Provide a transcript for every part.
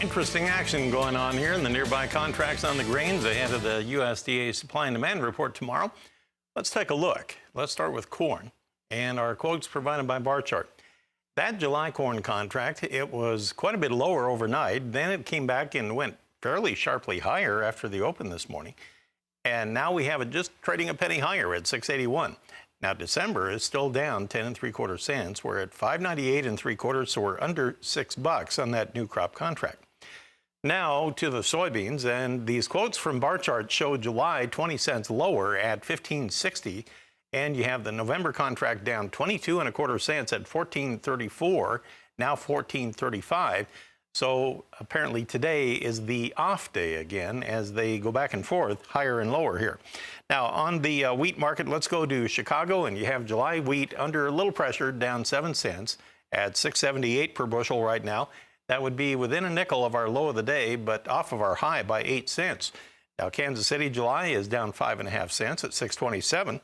Interesting action going on here in the nearby contracts on the grains ahead of the USDA supply and demand report tomorrow. Let's take a look. Let's start with corn and our quotes provided by bar chart. That July corn contract, it was quite a bit lower overnight. Then it came back and went fairly sharply higher after the open this morning. And now we have it just trading a penny higher at 6.81. Now December is still down 10 3/4 cents. We're at 5.98 3/4, so we're under $6 on that new crop contract. Now to the soybeans, and these quotes from bar chart show July 20 cents lower at 15.60, and you have the November contract down 22 1/4 cents at 14.34, now 14.35. So apparently today is the off day again as they go back and forth higher and lower here. Now on the wheat market, let's go to Chicago, and you have July wheat under a little pressure, down 7 cents at 6.78 per bushel right now. That would be within a nickel of our low of the day, but off of our high by 8 cents. Now, Kansas City July is down 5.5 cents at 6.27.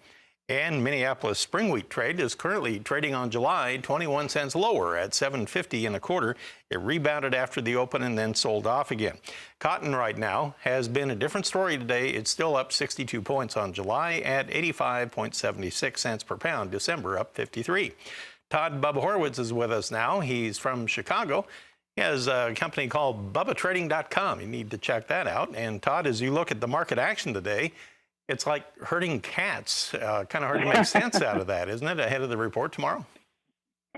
And Minneapolis spring wheat trade is currently trading on July 21 cents lower at 7.50 1/4. It rebounded after the open and then sold off again. Cotton right now has been a different story today. It's still up 62 points on July at 85.76 cents per pound. December up 53. Todd Bubba Horowitz is with us now. He's from Chicago. He has a company called BubbaTrading.com. You need to check that out. And Todd, as you look at the market action today, it's like herding cats. Kind of hard to make sense out of that, isn't it, ahead of the report tomorrow?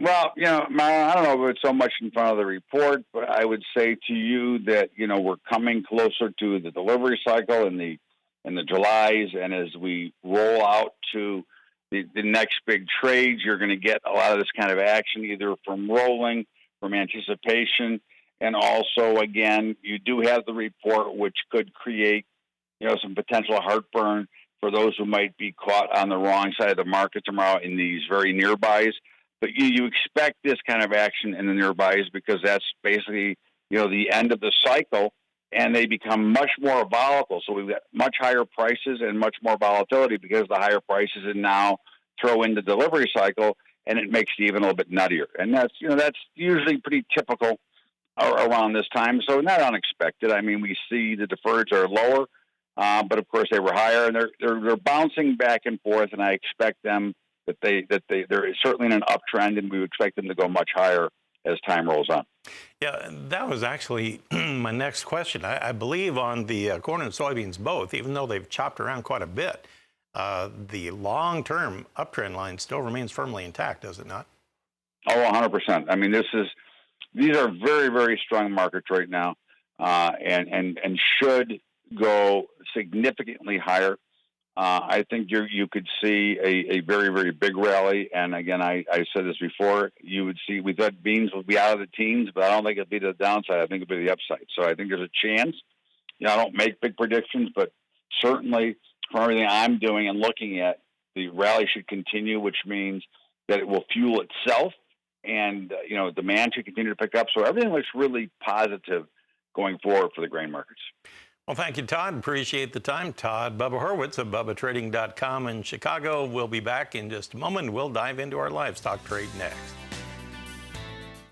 Well, Myron, I don't know if it's so much in front of the report, but I would say to you that, we're coming closer to the delivery cycle in the Julys. And as we roll out to the next big trades, you're going to get a lot of this kind of action, either from rolling, from anticipation, and also, again, you do have the report, which could create, some potential heartburn for those who might be caught on the wrong side of the market tomorrow in these very nearbys. But you expect this kind of action in the nearbys because that's basically, the end of the cycle, and they become much more volatile. So we've got much higher prices and much more volatility because the higher prices and now throw in the delivery cycle, and it makes it even a little bit nuttier. And that's usually pretty typical around this time. So not unexpected. I mean, we see the deferreds are lower, but of course they were higher, and they're bouncing back and forth. And I expect them they're certainly in an uptrend, and we would expect them to go much higher as time rolls on. Yeah, that was actually my next question. I believe on the corn and soybeans both, even though they've chopped around quite a bit, the long-term uptrend line still remains firmly intact, does it not? Oh, 100%. I mean, these are very, very strong markets right now, and should go significantly higher. I think you could see a very, very big rally. And again, I said this before, we thought beans would be out of the teens, but I don't think it'd be the downside. I think it'd be the upside. So I think there's a chance. I don't make big predictions, but certainly from everything I'm doing and looking at, the rally should continue, which means that it will fuel itself, and demand should continue to pick up. So everything looks really positive going forward for the grain markets. Well, thank you, Todd. Appreciate the time. Todd Bubba Horowitz of BubbaTrading.com in Chicago. We'll be back in just a moment. We'll dive into our livestock trade next.